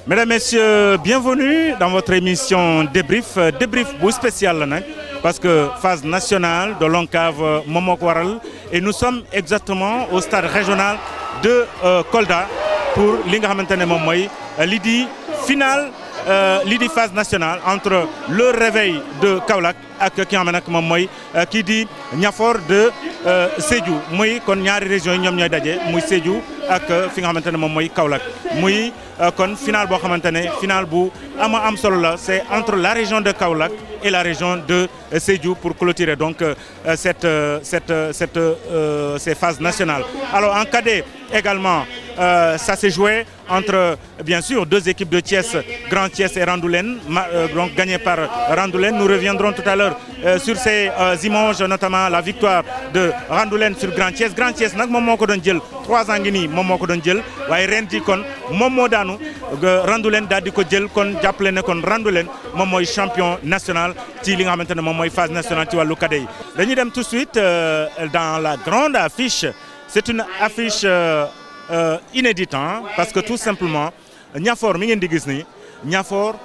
Mesdames, Messieurs, bienvenue dans votre émission Débrief. Débrief spécial parce que phase nationale de l'ONCAV Momok Waral et nous sommes exactement au stade régional de Kolda pour l'idi finale, l'idi phase nationale entre le réveil de Kaolack et qui dit Niafor de Sédhiou muy kon ñaari région ñom ñoy dajé muy Sédhiou ak fi nga xamantene mom moy Kaolack muy kon final bo xamantene final bu am solo la c'est entre la région de Kaolack et la région de Sédhiou pour clôturer donc ces phases nationales. Alors en cadet également ça s'est joué entre bien sûr deux équipes de Thiès, Grand Thiès et Randoulène, donc gagné par Randoulène. Nous reviendrons tout à l'heure sur ces images, notamment la victoire de Randoulène sur Grand Thiès. Grand Thiès nak mom moko don jël 3 ans ngi ni mom moko don jël waye ren di kon mom mo daanu Randoulène dal di ko jël kon jappelé ne kon Randoulène mom moy champion national ci li nga xamantene mom moy phase nationale ci walu cadet. Dañuy dem tout de suite dans la grande affiche. C'est une affiche inédite parce que tout simplement Niafor mi ngeen di gis ni Niafor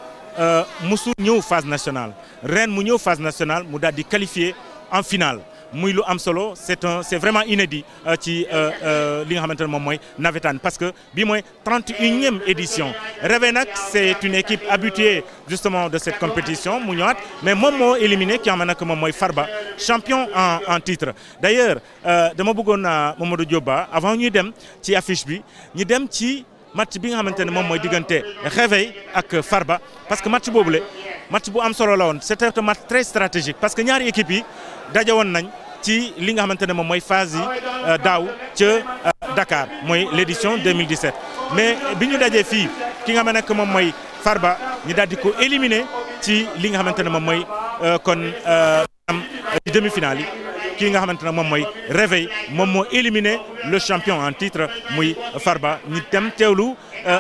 musu ñëw phase nationale ren mu ñëw phase nationale mu dal di qualifier en finale muy lu am solo c'est vraiment inédit ci li nga xamantene mom moy navétane parce que bi moy 31e édition Réveil nak c'est une équipe habituée justement de cette compétition mu ñëwaat mais mom mo éliminé ki nga mom moy Farba champion en titre. D'ailleurs dama bëggoon Mamadou Diop avant ñuy dem ci affiche bi ñi dem ci match bi nga xamantene mom moy diganté Réveil ak Farba parce que match boobule match bu am solo la won c'était un match très stratégique parce que ñaari équipe yi daje woon nañ ci li nga xamantene mom moy phase yi daaw ci Dakar moy l'édition 2017 mais biñu dajé fi ki nga xamantene mom moy Farba ñi dal di ko éliminer ci li nga xamantene mom moy kon demi-finale ki nga xamantene mom moy Réveil mom mo éliminer le champion en titre muy Farba ñi dem teewlu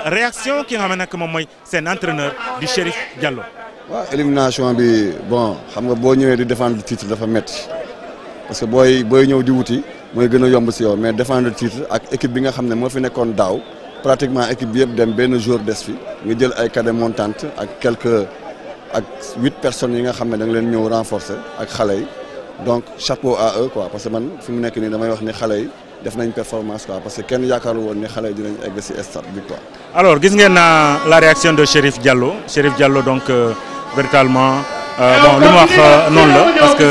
réaction ki nga xamantene mom moy sen entraîneur di Chérif Diallo. waaw élimination bi bon xam nga boo ñëwee di défendre le titre dafa metti parce que booy ñëw di wuti mooy gën a yomb si yow mais défendre le titre ak équipe bi nga xam ne moo fi nekkoon daaw pratiquement équipe bi yëpp dem benn jour des fi nga jël ay cadets montantes ak ak 8 personnes yi nga xam ne da nga leen ñëw renforcer ak xale yi donc chapeau à eux quoi parce que man fi mu nekk nii damay wax ni xale yi def nañ performance quoi parce que kenn yaakaaru woon ni xale yi dinañ egg si stade bi quoi. Alors gis ngeen la réaction de Chérif Diallo donc véritablement bon lu mu wax noonu la parce que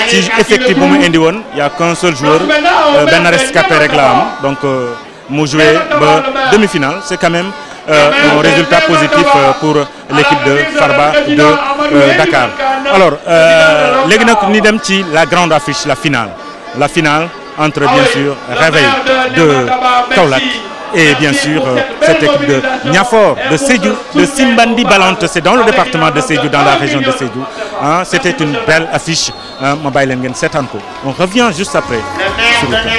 ci effectif bu mu indi woon y a qu'un seul joueur benn rescapé rek la am donc mu joué ba demi-finale c'est quand même un résultat positif pour l'équipe de Farba de Dakar. Alors léegi nag ni dem ci la grande affiche la finale entre bien sûr Réveil de Kaolack et bien sûr cette équipe de Niafor, de Sédhiou, de Simbandi Balante, c'est dans le département de Sédhiou, dans la région de Sédhiou. C'était une belle affiche. On revient juste après. Sur le terrain.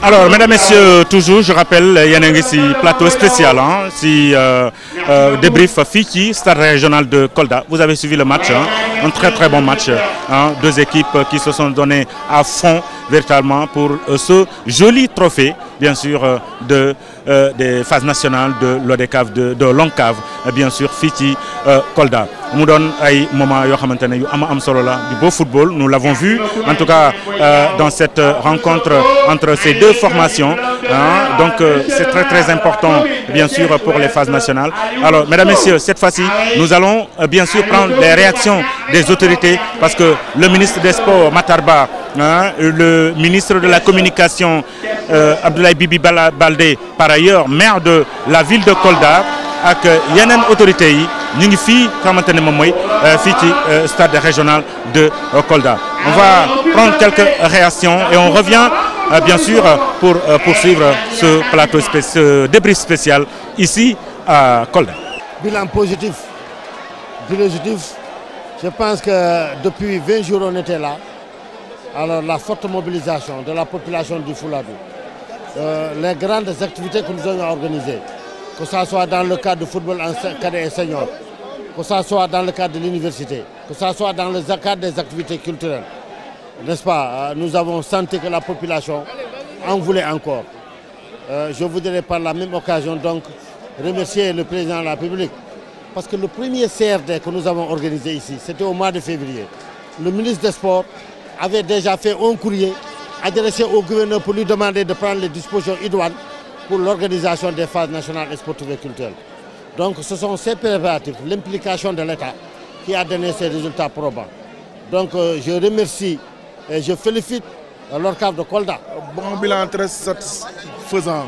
Alors, mesdames, messieurs, toujours, je rappelle, il y a un plateau spécial, si débrief Fiki, stade régional de Kolda. Vous avez suivi le match, un très très bon match. Deux équipes qui se sont données à fond véritablement pour ce joli trophée, bien sûr, des phases nationales de l'ODCAV, de l'ONCAV, bien sûr, Fiti Kolda. Nous donne un moment du beau football, nous l'avons vu, en tout cas dans cette rencontre entre ces deux formations. Hein, donc c'est très important, bien sûr, pour les phases nationales. Alors, mesdames, messieurs, cette fois-ci, nous allons bien sûr prendre les réactions des autorités parce que le ministre des Sports, Matarba, hein, le ministre de la Communication, Abdoulaye Bibi Baldé, par ailleurs maire de la ville de Kolda, avec yenen autorité yi ñu ngi fi xamantene mom moy fi ci stade régional de Kolda. On va prendre quelques réactions et on revient bien sûr pour poursuivre ce plateau ce débrief spécial ici à Kolda. Bilan positif. Je pense que depuis 20 jours on était là. Alors la forte mobilisation de la population du Fouladou, les grandes activités que nous avons organisées, que ce soit dans le cadre du football en cadet et senior, que ce soit dans le cadre de l'université, que ce soit dans le cadre des activités culturelles, n'est-ce pas? Nous avons senti que la population en voulait encore. Je voudrais par la même occasion donc remercier le président de la République parce que le premier CRD que nous avons organisé ici, c'était au mois de février. Le ministre des Sports avait déjà fait un courrier adressé au gouverneur pour lui demander de prendre les dispositions idoines pour l'organisation des phases nationales et sportives et culturelles. Donc ce sont ces préparatifs, l'implication de l'État qui a donné ces résultats probants. Donc je remercie et je félicite l'ODCAV de Kolda. Bon bilan très satisfaisant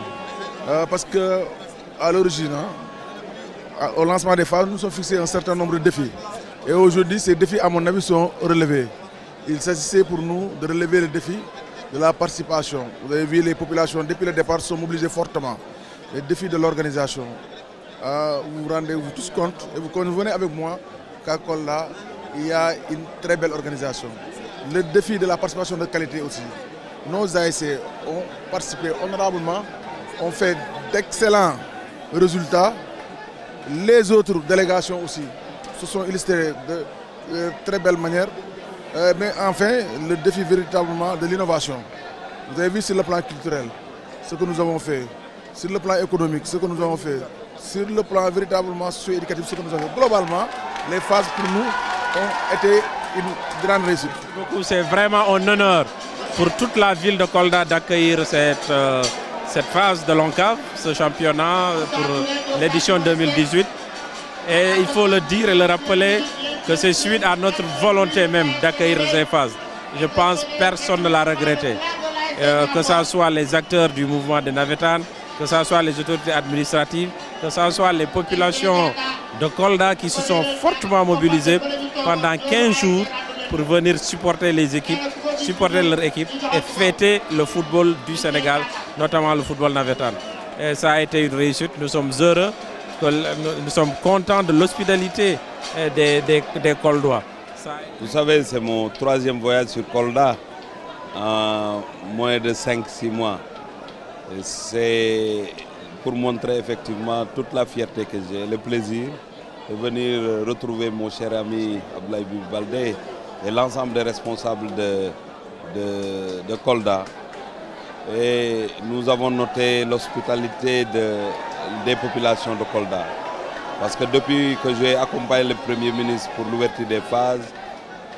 parce qu'à l'origine, au lancement des phases, nous sommes fixés un certain nombre de défis. Et aujourd'hui, ces défis, à mon avis, sont relevés. Il s'agissait pour nous de relever le défi de la participation. Vous avez vu, les populations, depuis le départ, sont mobilisées fortement. Les défis de l'organisation. Vous vous rendez-vous tous compte et vous convenez avec moi qu'à Kolda, il y a une très belle organisation. Le défi de la participation de qualité aussi. Nos ASC ont participé honorablement, ont fait d'excellents résultats. Les autres délégations aussi se sont illustrées de très belle manière. Mais enfin, le défi véritablement de l'innovation. Vous avez vu sur le plan culturel ce que nous avons fait, sur le plan économique ce que nous avons fait, sur le plan véritablement socio-éducatif ce que nous avons fait. Globalement, les phases pour nous ont été une grande réussite. C'est vraiment un honneur pour toute la ville de Kolda d'accueillir cette phase de l'ONCAV, ce championnat pour l'édition 2018. Et il faut le dire et le rappeler que c'est suite à notre volonté même d'accueillir ces phases. Je pense que personne ne l'a regretté. Que ce soit les acteurs du mouvement de Navetan, que ce soit les autorités administratives, que ce soit les populations de Kolda qui se sont fortement mobilisées pendant 15 jours pour venir supporter les équipes, supporter leur équipe et fêter le football du Sénégal, notamment le football Navetan. Et ça a été une réussite, nous sommes heureux, nous sommes contents de l'hospitalité des Koldois. Vous savez, c'est mon 3e voyage sur Kolda en moins de 5-6 mois. C'est pour montrer effectivement toute la fierté que j'ai, le plaisir de venir retrouver mon cher ami Abdoulaye Bibi Baldé et l'ensemble des responsables de Kolda. Et nous avons noté l'hospitalité des populations de Kolda. Parce que depuis que j'ai accompagné le Premier ministre pour l'ouverture des phases,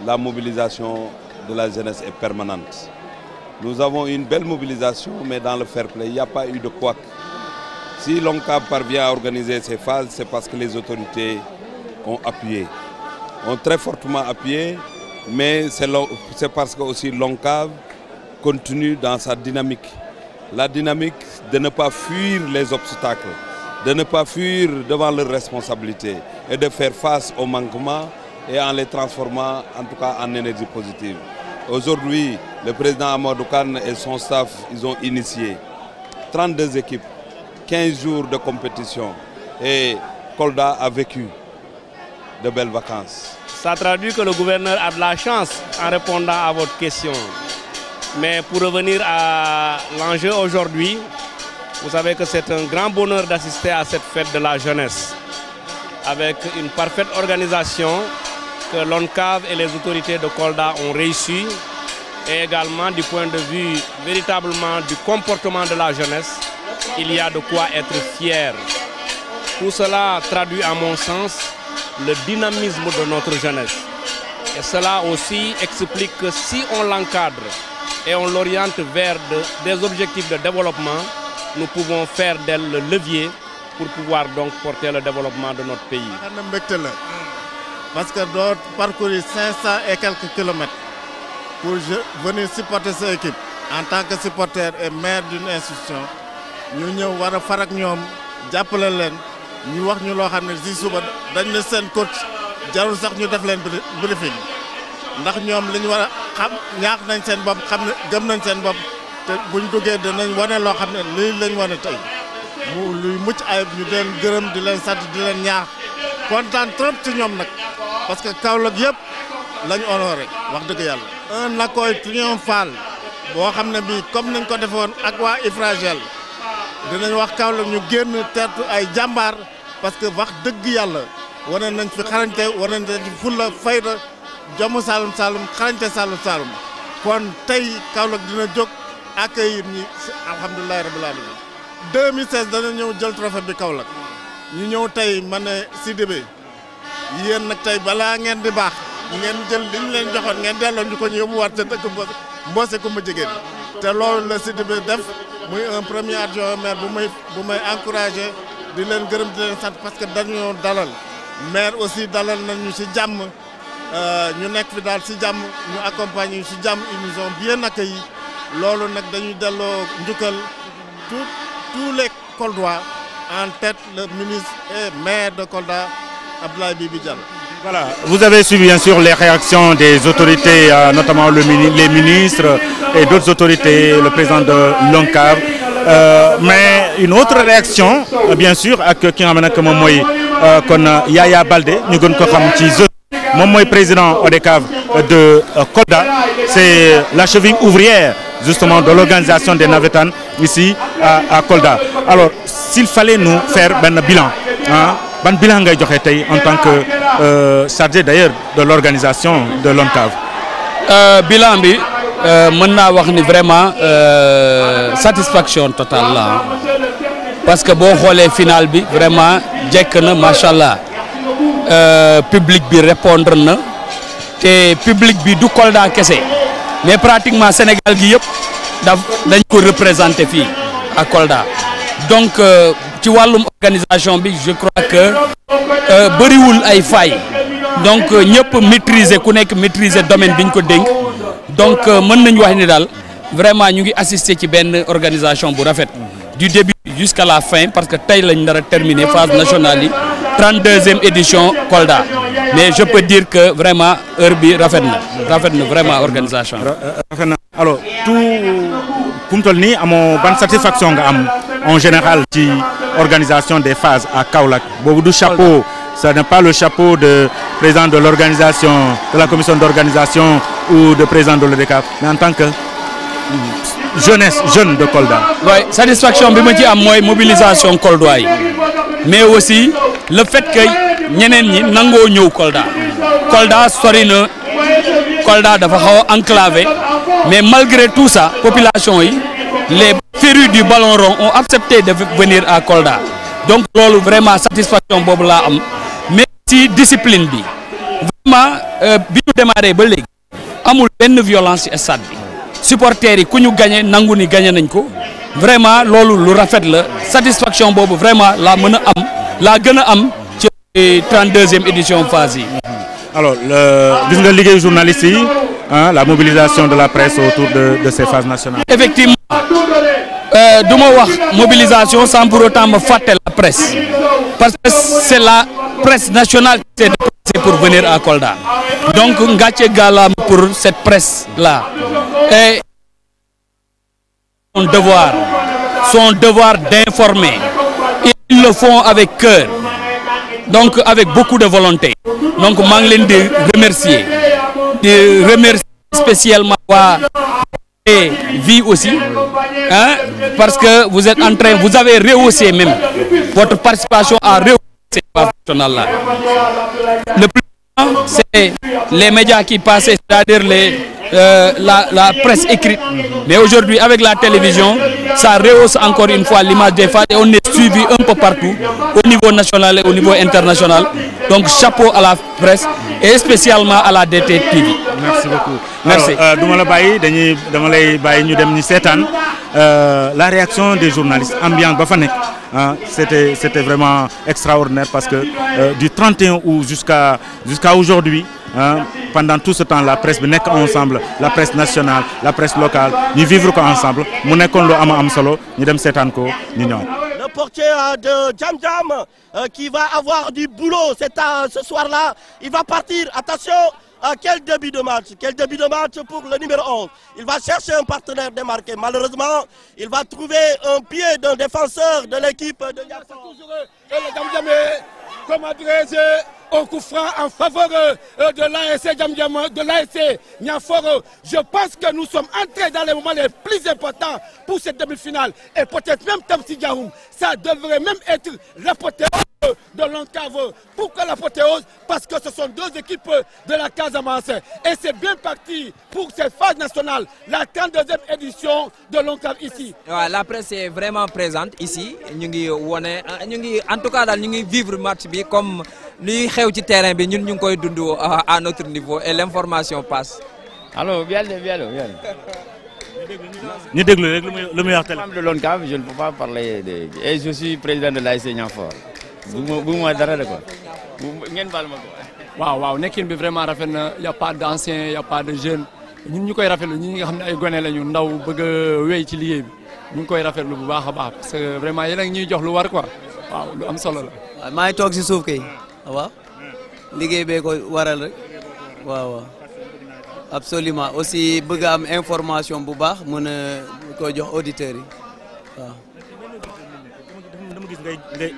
la mobilisation de la jeunesse est permanente. Nous avons une belle mobilisation, mais dans le fair play, il n'y a pas eu de couac. Si l'ONCAV parvient à organiser ces phases, c'est parce que les autorités ont appuyé, ont très fortement appuyé, mais c'est parce que aussi l'ONCAV continue dans sa dynamique. La dynamique de ne pas fuir les obstacles, de ne pas fuir devant leurs responsabilités et de faire face aux manquements et en les transformant en tout cas en énergie positive. Aujourd'hui, le président Amadou Kane et son staff, ils ont initié 32 équipes, 15 jours de compétition et Kolda a vécu de belles vacances. Ça traduit que le gouverneur a de la chance en répondant à votre question. Mais pour revenir à l'enjeu aujourd'hui, vous savez que c'est un grand bonheur d'assister à cette fête de la jeunesse avec une parfaite organisation que l'ONCAV et les autorités de Kolda ont réussi. et également du point de vue véritablement du comportement de la jeunesse, il y a de quoi être fier. Tout cela traduit à mon sens le dynamisme de notre jeunesse. Et cela aussi explique que si on l'encadre et on l'oriente vers des objectifs de développement, nous pouvons faire d'elle le levier pour pouvoir donc porter le développement de notre pays. Parce que d'autres parcourir 500 et quelques kilomètres pour venir supporter cette équipe en tant que supporter et maire d'une institution, nous ñëw wara far ak ñom jappalé len ñu wax ñu lo xamné ci suba dañ ne sen coach jarul sax ñu def len briefing ndax ñom liñ wara xam ñaax nañ sen bop xamné gëm nañ sen bop té buñ duggé dinañ wone lo xamné li lañ wone tay mu luy mucc ayib ñu den gërëm di len sant di len ñaax kontaan trop ci ñom nak parce que Kaolack yépp lañ honoré wax dëgg yalla un accueil triomphal bo xamné bi comme nañ ko defoon ak wa Ifragel dinañ wax Kaolack ñu génn tertu ay jàmbaar parce que wax dëgg yàlla wane nañ fi xarañte wane nañ fi fulla fayda jomu Saloum Saloum xarañte Saloum Saloum kon tey Kaolack dina jóg accueillir ñi alhamdulilah rabbil alamin 2016 dana ñëw jël trophée bi Kaolack ñu ñëw tey ma ne Sidibé yéen nag tey balaa ngeen di baax ngeen jël li ñu leen joxoon ngeen delloo ñu ko ñu yóbbuwaat ca dëkk Mbossé Coumba Jigéen te loolu la Sidibé def muy un premier adjoint maire bu may encouragé di leen gërëm di leen sant parce que dañoo dalal maire aussi dalal nañu ci jàmm ñu nekk fi daal ci jàmm ñu accompagner ci jàmm ils nous ont bien accueillis loolu nag dañuy delloo njukkal tous les Koldois en tête le ministre et maire de Kolda Abdoulaye Bibi Diallo. Voilà, vous avez suivi bien sûr les réactions des autorités, notamment les ministres et d'autres autorités, le président de l'ONCAV. Mais une autre réaction, bien sûr, avec qui amène que Yaya Baldé, nous connaissons président ODCAV de Kolda, c'est la cheville ouvrière justement de l'organisation des Navétanes ici à Kolda. Alors, s'il fallait nous faire un bilan, ban bilan ngay joxe tay en tant que chargé d'ailleurs de l'organisation de l'ONCAV. Bilan bi mën naa wax ni vraiment satisfaction totale là parce que boo xoolee final bi vraiment jekk na machallah public bi répondre na te public bi du Kolda kese mais pratiquement Sénégal gi yëpp dañ ko représenter fii à Kolda donc ci wàllum organisation bi je crois que bëriwul ay failles donc ñëpp maîtriser ku nekk maîtriser domaine bi ñu ko dénk donc mën nañu wax ni daal vraiment ñu ngi assister ci benn organisation bu rafet du début jusqu'à la fin parce que tey lañ nar a terminer phase nationale yi 32e édition Kolda mais je peux dire que vraiment heure bi rafet na vraiment organisation. Rafet na alors tout pour mu toll nii amoo ban satisfaction nga am en général ci organisation des phases à Kaolack boobu du chapeau. Ça n'est pas le chapeau de président de l'organisation, de la commission d'organisation ou de président de l'ODCAV, mais en tant que jeune de Kolda. Oui, satisfaction bi ma ci am mooy mobilisation koldois yi mais aussi le fait que ñeneen ñi nangoo ñëw Kolda sori na Kolda dafa xaw a enclavé mais malgré tout ça population yi les férus du ballon rond ont accepté de venir à Kolda donc loolu vraiment satisfaction boobu laa am. ci discipline bi vraiment bi ñu démarré ba léegi amul benn violence ci stade bi supporters yi ku ñu gagné nangu ni gagné nañ ko vraiment loolu lu rafet la satisfaction boobu vraiment laa gën a am ci 32e édition phase yi. alors gis nga liggéey journalistes yi la mobilisation de la presse autour de ces phases nationales. effectivement du ma wax mobilisation sans pour autant me fàtte la presse parce que c'est la presse nationale qui s'est déplacée pour venir à Kolda donc ngàcce gàllaam pour cette presse là et son devoir d'informer ils le font avec cœur donc avec beaucoup de volonté donc maa ngi leen di remercier spécialement waa vie aussi parce que vous êtes en train vous avez rehaussé même votre participation à rehausser cette phase nationale là le plus important c'est les médias qui passaient c'est-à-dire la presse écrite. Mais aujourd'hui, avec la télévision, ça rehausse encore une fois l'image des femmes et on est suivi un peu partout, au niveau national et au niveau international. Donc chapeau à la presse et spécialement à la DT TV. Merci beaucoup. Merci. La réaction des journalistes, ambiance, c'était vraiment extraordinaire parce que du 31 août jusqu'à aujourd'hui, pendant tout ce temps, la presse n'est ensemble, la presse nationale, la presse locale, nous vivons ensemble. Nous sommes le portier de Jam Jam qui va avoir du boulot ce soir-là, il va partir. Attention, quel début de match pour le numéro 11. Il va chercher un partenaire démarqué. Malheureusement, il va trouver un pied d'un défenseur de l'équipe de Niaforo. Et le Jam Jam, comment dirais-je, au coup franc en faveur de l'ASC Jam Jam, de l'ASC Niaforo. Je pense que nous sommes entrés dans les moments les plus importants pour cette demi-finale. Et peut-être même Tamsi Diahoum, ça devrait même être l'apothéose de l'Oncave. Pourquoi l'apothéose? Parce que ce sont deux équipes de la Casamance. Et c'est bien parti pour cette phase nationale, la 32e édition de l'Oncave ici. Ouais, la presse est vraiment présente ici. En tout cas, nous vivons le match comme nous sommes sur terrain, nous sommes à notre niveau et l'information passe. Alors, bien. Nous le meilleur téléphone de l'Oncave, je ne peux pas parler et je suis président de l'ASC Niaforo. waaw nekkin bi vraiment rafet na y a pas d'anciens y a pas de jeunes ñun ñu koy rafetlu ñi nga xam ne ay gone lañu ndaw bëgg a wéy ci liggéey bi ñu ngi koy rafetlu bu baax a baax parce que vraiment yéen a ngi ñuy jox lu war quoi waaw lu am solo la. maa ngi toog si suuf kay waaw liggéey bee ko waral rek waaw absolument aussi bëgg a am information bu baax mën a ko jox auditeurs yi waaw.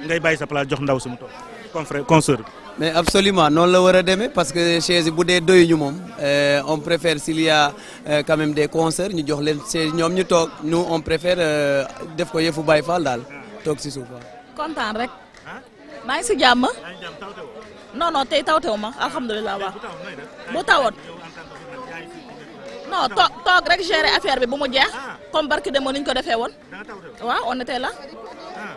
ngay bàyyi sa place jox ndaw sumu toog confrère consoeur. Mais absolument non la war a demee parce que chaise bu dee doyuñu moom on préfère s'il y a quand même des concerts ñu jox leen chaise ñoom ñu toog nous on préfère def ko yëfu Baye Fall daal toog si suuf. kontaan rek maa ngi si jàmm non tey tawtewu ma alhamdulilah waaw bu tawoon non toog rek gérer affaire bi bu mu jeex comme barki demoo ni ñu ko defee woon waaw on était là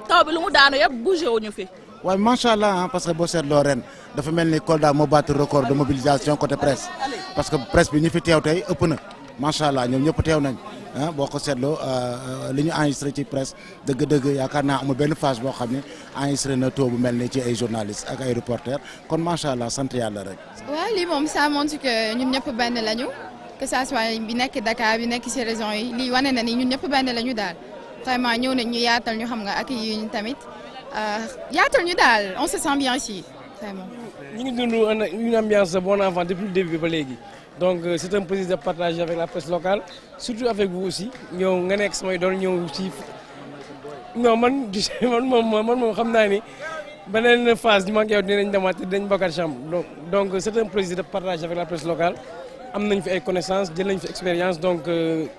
taw bi lu mu daanu yëpp bougé wuñu fi. waaw macha allah parce que boo seetloo ren dafa mel ni Kolda moo battu record de mobilisation côté presse parce que presse bi ñu fi teew tey ëpp na macha allah ñoom ñëpp teew nañ boo ko seetloo li ñu enregistré ci presse dëgg-dëgg yaakaar naa amul benn phase boo xam ne enregistré na taux bu mel ni ci ay journalistes ak ay reporters kon macha allah sant yàlla rek. waaw lii moom ça montre que ñun ñëpp benn lañu que ça soit bi nekk Dakar bi nekk ci région yi lii wane na ni ñun ñëpp benn lañu daal vraiment ñëw nañ ñu yaatal ñu xam nga ak yi tamit. yaatal ñu daal on se sent bien ici vraiment. ñu ngi dund une ambiance bon enfant depuis le début ba léegi donc c'est un plaisir de partager avec la presse locale surtout avec vous aussi ñëw nga nekk samay doon ñëw ci non man moom xam naa ni beneen phase ñu manqué yow dinañ demaat dinañ bokkaat chambre donc c'est un plaisir de partager avec la presse locale am nañ fi ay connaissances jël nañ fi expérience donc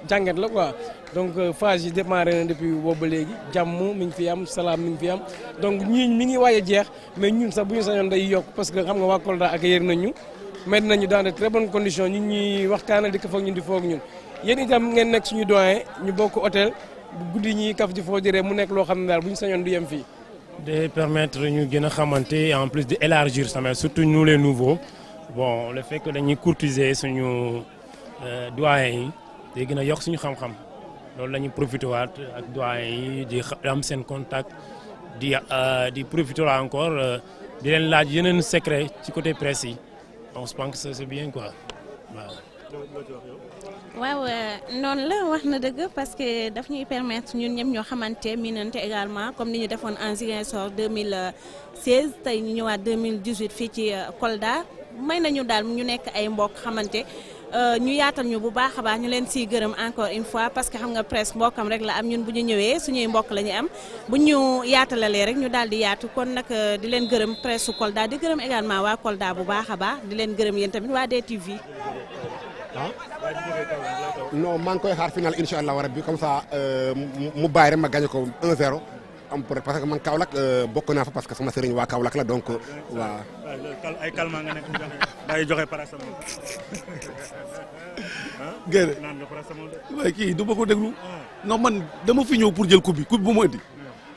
jàngat la quoi. donc phase yi démarré na depuis boobu ba léegi jàmm mi ngi fi am salaam mi ngi fi am donc ñii mi ngi waaj a jeex mais ñun sax bu ñu sañoon day yokk parce que xam nga waa Kolda accueillir nañu mettre nañu dans de très bonnes conditions ñun ñuy waxtaanal di kaf ak ñun di foog ñun yéen itam ngeen nekk suñu doyen ñu bokk hôtel bu guddi ñi kaf di foo jëree mu nekk loo xam ne daal bu ñu sañoon du yem fii. de permettre ñu gën a xamante et en plus de élargir sama surtout nous les nouveaux bon le fait que dañuy courtiser suñu doyen yi day gën a yokk suñu xam-xam. loolu la ñuy profité waat ak doyen yi di am seen contact di profité waat encore di leen laaj yeneen secret ci côté presse yi donc je pense que c'est bien quoi waaw noonu la wax na dëgg parce que daf ñuy permettre ñun ñëpp ñoo xamante miinante également comme ni ñu defoon en Ziguinchor 2016 tey ñu ñëwaat 2018 fii ci Kolda may nañu daal ñu nekk ay mbokk xamante. ñu yaatal ñu bu baax a baax ñu leen siy gërëm encore une fois parce que xam nga presse mbokkam rek la am ñun bu ñu ñëwee suñuy mbokk la ñu am bu ñu yaatalalee rek ñu daal di yaatu kon nag di leen gërëm presse su Kolda di gërëm également waa Kolda bu baax a baax di leen gërëm yéen tamit waa DTV. non maa ngi koy xaar final incha allah rabbi comme ça mu bàyyi rek ma gagné ko 1-0 am parce que man Kaolack bokk naa fa parce que sama sëriñ waa Kaolack la donc waa. ay calmant nga nekk mu joxe day joxe paracétamol. gerte naan nga paracétamol de. waaye kii du ma ko déglu. non man dama fi ñëw pour jël coupe bi bu ma indi.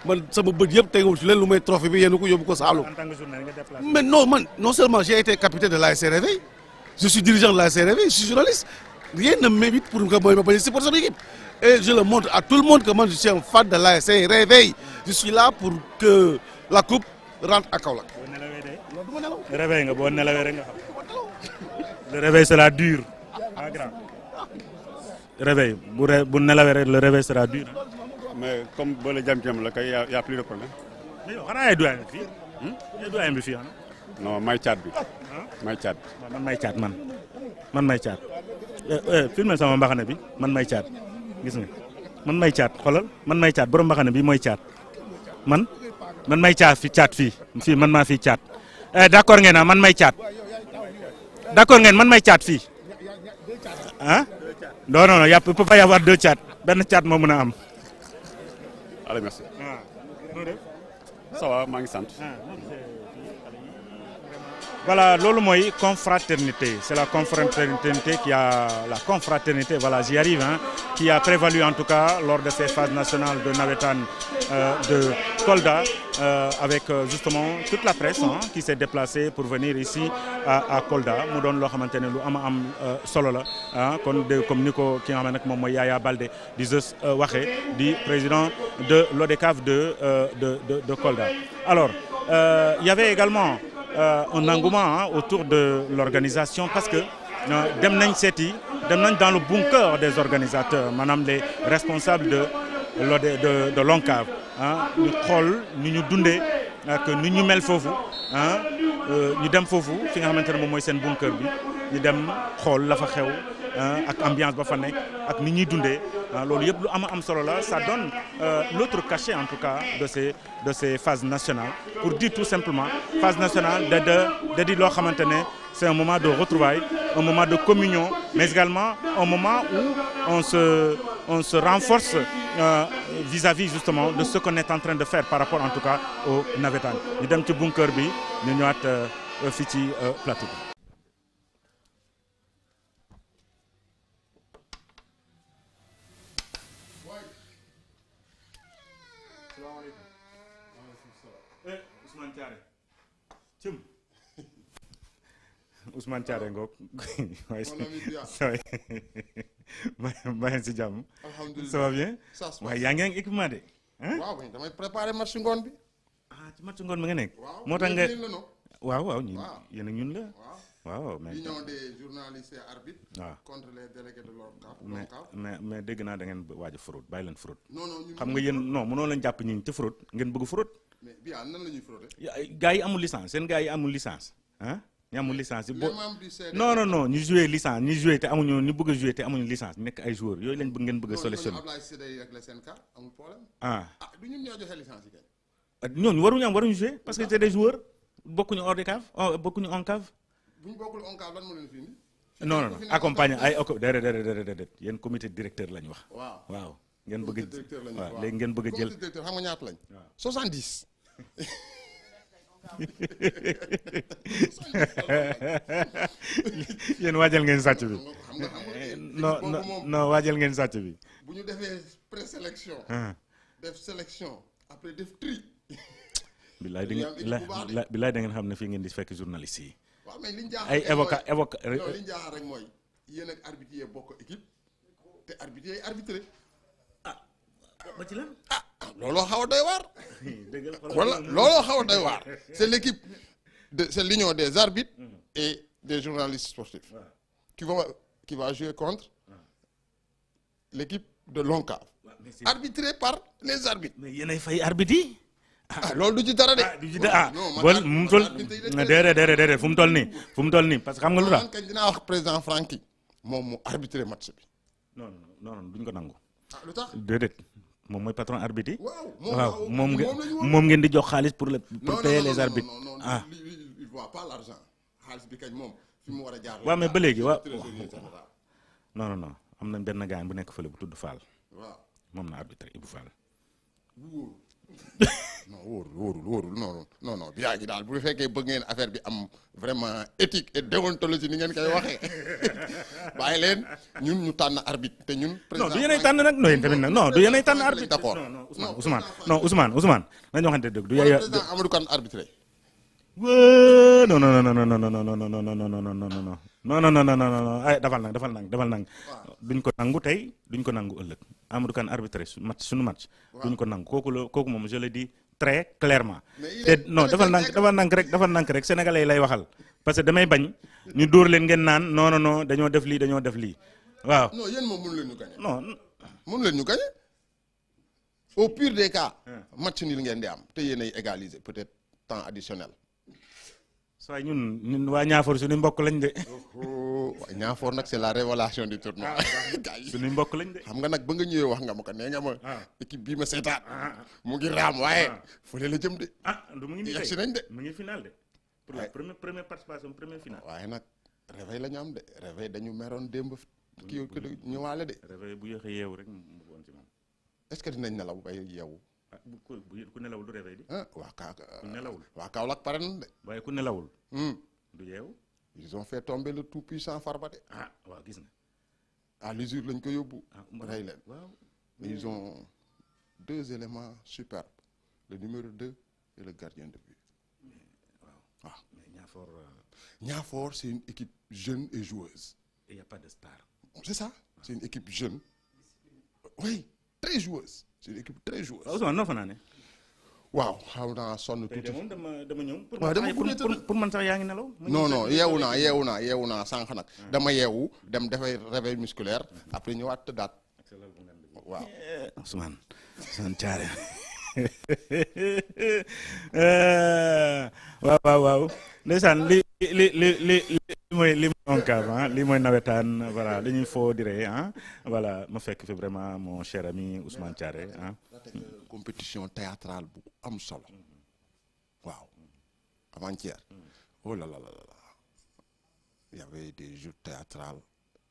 man sama bët yëpp tegul ci leen lu may trophée bi yéen ko yóbbu ko Saalum. en tant que journaliste nga déplacé. mais non seulement j'ai été capitaine de l'ASC Réveil, je suis dirigeant de l'ASC Réveil, je suis journaliste. Rien ne m'évite pour que moi je supporte son équipe. Et je le montre à tout le monde que moi je suis un fan de l'ASC Réveil. Je suis là pour que la coupe rentre à Kaolack. Réveil nga boo nelawee rek nga xam. Le réveil sera dur. Ah grand. Réveil bu nelawee rek le réveil sera dur. mais comme boo la jam-jam la kay y' a plus de problème. mais yow xanaa ay doyen fii. ay doyen bi fii non may caat bi. may caat bi. man may caat man may caat. filmé sama mbaxane bi man may caat gis nga man may caat xoolal man may caat borom mbaxane bi mooy caat man may caat fii man maa fii caat. d'accord ngeen man may caat d'accord ngeen man may caat fii ah non il peut pas y avoir deux caat benn caat moo mën a am. allez merci. ça va maa ngi sant. Voilà, loolu mooy confraternité. C'est la confraternité voilà, j'y arrive, hein, qui a prévalu en tout cas lors de ces phases nationales de navétane de Kolda, avec justement toute la presse qui s'est déplacée pour venir ici à Kolda. mu doon loo xamante ne lu am solo la kon comme ni ko ki nga xam ne nag moom mooy Yaya Baldé di waxee di président de l'ODCAV de Kolda. Alors, il y avait également un engouement autour de l'organisation parce que dem nañ dans le bunker des organisateurs maanaam les responsables de l'ONCAV ñu xool ni ñu dundee ak ni ñu mel foofu ñu dem foofu fi nga xamante ne moom mooy seen bunker bi ñu dem xool la fa xew ak ambiance ba fa nekk ak ni ñuy dundee loolu yëpp lu am solo la ça donne l'autre cachet en tout cas de ces phases nationales pour dire tout simplement phase nationale de di loo xamante ne c'est un moment de retrouvailles, un moment de communion, mais également un moment où on se renforce vis-à-vis justement de ce qu'on est en train de faire par rapport en tout cas au navétane. ñu dem ci bunker bi ñu ñëwaat fii ci plateau bi. Ousmane Thiaré ngoog waaye si jàmm. alhamdulilah ça va bien. waaye yaa ngi ak équipement de. waaw damay préparer match ngoon bi. ci match ngoon bi nga nekk. moo tax nga waaw ñun yéen ak ñun la. waaw mais l'union des journalistes et arbitres. waaw contre les délégués de l'ONCAV. mais dégg naa da ngeen waaj a fraude bàyyi leen fraude. non xam nga yéen non mënoo leen jàpp ñi te fraude ngeen bëgg fraude. mais bien nan la ñuy fraude. gars yi amul licence seen gars yi amul licence ñu amul licence yi non ñu joué licence ñu joué te amuñu ñu bëgg a joué te amuñu licence nekk ay joueurs yooyu lañ bëgg ngeen bëgg a sélectionné. du ñun ñoo joxe licence yi kay. ñooñu waruñu joué parce que c'est des joueurs bokkuñu hors de cave bokkuñu en cave. bu ñu bokkul en cave lan moo leen fi indi. non accompagné ay déedéet yéen comité directeur lañ wax. waaw ngeen bëgg waaw léegi ngeen bëgg a jël. comité directeur xam nga ñaata lañ. 70. yéen waajal ngeen sàcc bi non waajal ngeen sàcc bi. bu ñu defee présélection. def sélection après def tri. bilaay da ngeen xam ne fii ngeen di fekk journaliste yi. waaw mais liñ jaaxal ay avocat non liñ jaaxal rek mooy yéen ak arbitre yi bokk équipe te arbitre yi arbitré. ba ci lan. looloo xaw a doy waar. voilà looloo xaw a doy waar. c'est l'équipe c'est l'union des arbitres et des journalistes sportifs qui va jouer contre l'équipe de l'ONCAV. arbitré par les arbitres. mais yéenay fay arbitre yi. loolu du ci dara de. du ci dara déedéet fu mu toll nii parce que xam nga lu tax. man kañ dinaa wax président Francky moom mu arbitré match bi. non duñ ko nangu. lu tax déedéet. moom mooy patron arbitre yi. waaw moom ngeen di jox xaalis pour payer les arbitres. il voit pas l'argent xaalis bi kañ moom fi mu war a jaar. waaw mais ba léegi waaw non am na benn gaañ bu nekk fële bu tudd Fall. waaw moom na arbitre Ibou Fall. non wóorul non biyaa gi daal bu fekkee bëgg ngeen affaire bi am vraiment éthique et déontologie ni ngeen koy waxee bàyyi leen ñun ñu tànn arbitre te ñun. non du yéenay tànn nag non tamit nag non du yéenay tànn arbitre. d'accord non Ousmane nañu waxante dëgg du yaay. président Amadou Kane arbitré. non ay dafal nang duñ ko nangu tey duñ ko nangu ëllëg Amadou Kane arbitré suñu match duñ ko nangu kooku moom je le dis très clairement te non dafal nank rek sénégalais yi lay waxal parce que damay bañ ñu dóor leen ngeen naan non dañoo def lii waaw. non yéen moom mënu leen ñu gagné. non mënu leen ñu gagné au pire des cas match nul ngeen di am te yéen ay égaliser peut-être temps additionnel. soit ñun waa Niafor suñu mbokk lañ de. waa Niafor nag c'est la révélation du tournoi. suñu mbokk lañ de. xam nga nag ba nga ñëwee wax nga ma ko nee nga ma. équipe bii ma seetaan. mu ngi raam waaye. fële la jëm de. du mu ngi nii yegg si nañ de. mu ngi final de. pour la première participation première finale. waaye nag réveil la ñu am de réveil dañu meroon démb kii ñëwaale de. réveil bu yéex a yeewu rek mu woon ci man. est-ce que dinañ nelaw bay yeewu. ku nelawul du réveil di. ku nelawul waa Kaolack pare nañ de. waaye ku nelawul. du yeewu. ils ont fait tomber le tout puissant Farba de. waaw gis na. à l'usure lañ ko yóbbu. rey leen. waaw ils ont 2 éléments superbes le numéro 2 et le gardien de but. waaw mais Niafor c'est une équipe jeune et joueuse. et il y a pas de star. c'est ça c'est une équipe jeune. oui très joueuse. c'est une équipe très joueuse. waaw Ousmane noo fa naa ne. waaw xaw naa sonn tuuti. moom dama ñëw. pour man sax yaa ngi nelaw. non yeewu naa sànq nag. dama yeewu dem dafay réveil musculaire après ñëwaat tëddaat. waaw. Ousmane Thiaré. waaw ndeysaan li mooy ONCAV li mooy nawetaan voilà li ñuy foo dire voilà ma fekk fi vraiment mon cher ami Ousmane Thiaré compétition théâtrale bu am solo waaw avant-hier oh là là là là il y avait des jeux théâtrales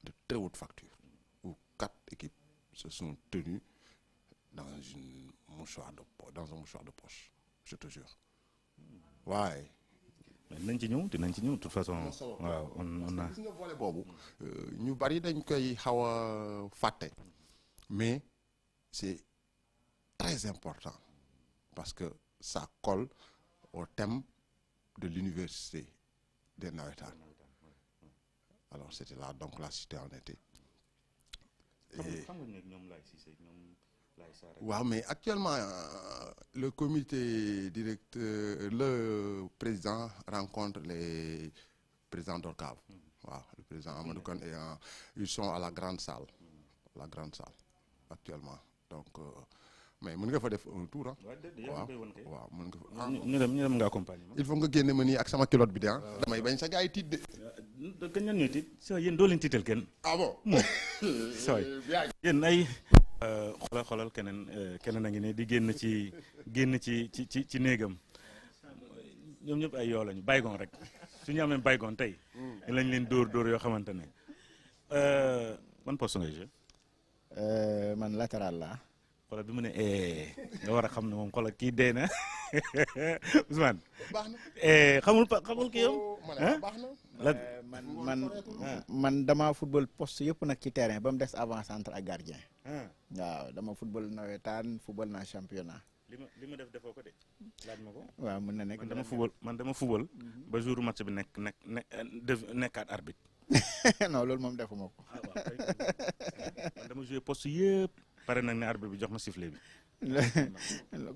de très haute facture où 4 équipes se sont tenues dans un mouchoir de poche je te jure waaye dinañ ci ñëw de toute façon waaw on a gis nga volet boobu ñu bari dañ koy xaw a fàtte mais c'est très important parce que ça colle au thème de l'université des navétanes alors c'était là donc la cité en été waaw mais actuellement le comité directeur le président rencontre les présidents d'ORCAV waaw le président Amadou Kane et ils sont à la grande salle actuellement donc mais mën nga fa def un tour waaw mën nga fa ñu dem nga accompagner il faut nga génne ma nii ak sama culotte bi de damay bañ sa gars yi tiit de gën ñan ñuy tiit sa yéen doo leen tiital kenn bon sooy yéen ay xoolal keneen a ngi ne di génn ci néegam ñoom ñëpp ay yoo lañu baygon rek suñu amee baygon tey lañ leen dóor yoo xamante ne man poste ngay jouer man latéral la xoolal bi mu ne nga war a xam ne moom xoolal kii dee na Ousmane xamul kii yow man dama football poste yëpp nag ci terrain ba mu des avant centre ak gardien waaw dama football nawetaan football naa championnat li ma def defoo ko de laaj ma ko waaw mën na nekk man dama football ba jour match bi nekkaat arbitre non loolu moom defuma ko man dama joué poste yëpp pare nag ne arbitre bi jox ma sifflet bi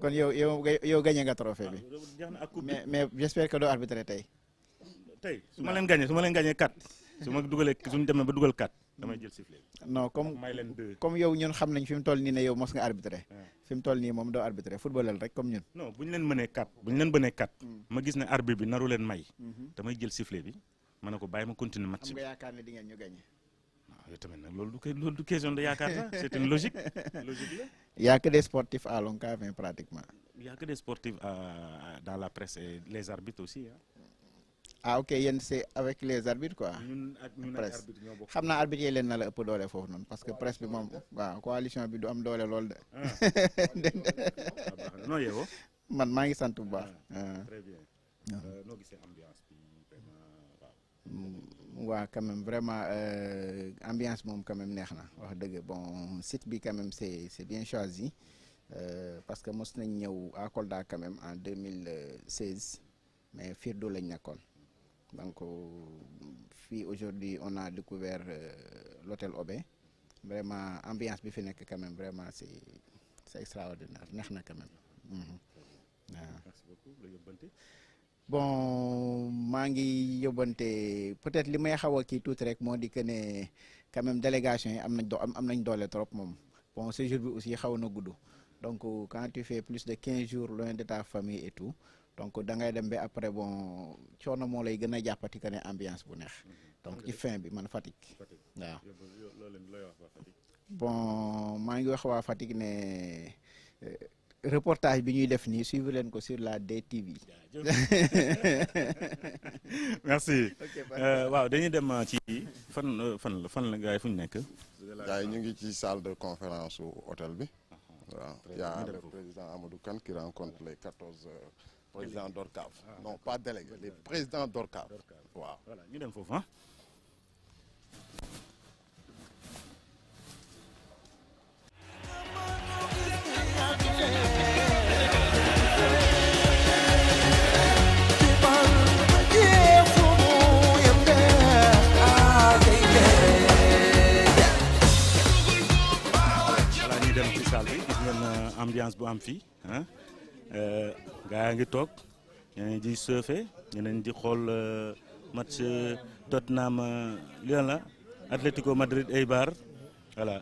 kon yow gagné nga trophée bi mais j'espère que doo arbitré tey su ma leen gagné 4 suñu demee ba dugal 4 damay jël sifflet bi non comme yow ñun xam nañ fi mu toll nii ne yow mos nga arbitré fi mu toll nii moom doo arbitré footballal rek comme ñun non bu ñu leen mënee 4 ma gis ne arbitre bi naru leen may damay jël sifflet bi ma ne ko bàyyi ma continuer match bi am nga yaakaar ne di ngeen ñu gagné yow tamit nag loolu du question de yaakaar la c'est une logique la y a que des sportifs à l'ONCAV pratiquement y a que des sportifs dans la presse et les arbitres aussi ah ok yéen c'est avec les arbitres quoi. presse xam naa arbitre yi leen na la ëpp doole foofu noonu parce que presse bi moom waaw coalition bi du am doole lool de. noo yeewoo. man maa ngi sant bu baax. très bien. noo gisee ambiance bi waaw quand même vraiment ambiance moom quand même neex na wax dëgg bon site bi quand même c'est bien choisi parce que mos nañ ñëw à Kolda quand même en 2016 mais Firdo lañ nekkoon donc fii aujourd'hui on a découvert l'hôtel Obé vraiment ambiance bi fi nekk quand même vraiment c'est extraordinaire neex na quand même. Merci beaucoup. Bon maa ngi yóbbante peut-être li may xaw a kii tuuti rek moo di que ne quand même délégation yi am nañ doole trop moom bon séjour bi aussi xaw na gudd donc quand tu fais plus de 15 jours loin de ta famille et tout donc da ngay dem ba après bon coono moo lay gën a jàppati que ne ambiance bu neex donc ci fin bi man Fatick waaw. bon maa ngi wax waa Fatick ne. Reportage bi ñuy def nii suivre leen ko sur la DTV. merci waaw dañuy dem ci fan la gars yi fu ñu nekk. gars yi ñu ngi ci salle de conférence su hôtel bi. waaw y a le président Amadou Kane qui rencontre les 14 présidents d'ORCAV. Non pas délégués, les présidents d'ORCAV. waaw voilà ñu dem foofu ah. ambiance bu am fii ah gaa yaa ngi toog ñeneen di surfer ñeneen di xool match Tottenham lii la Atlético Madrid Eibar voilà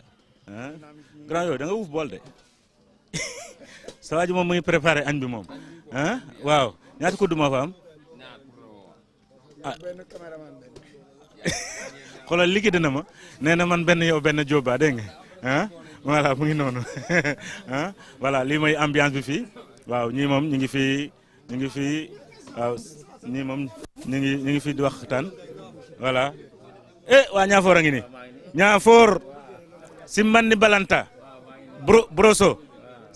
ah grand yooyu da nga wuuf bool de sa waa ji moom mu ngi préparé añ bi moom ah waaw ñaata kudd moo fa am ah xoolal liggéey na ma nee na man benn yow benn Jóoba dégg nga ah voilà mu ngi noonu ah voilà lii mooy ambiance bi fii waaw ñii moom ñu ngi fii waaw ñii moom ñu ngi fii di waxtaan voilà waa Ñaafoor a ngi ni Ñaafoor Simbandi Balanta Broso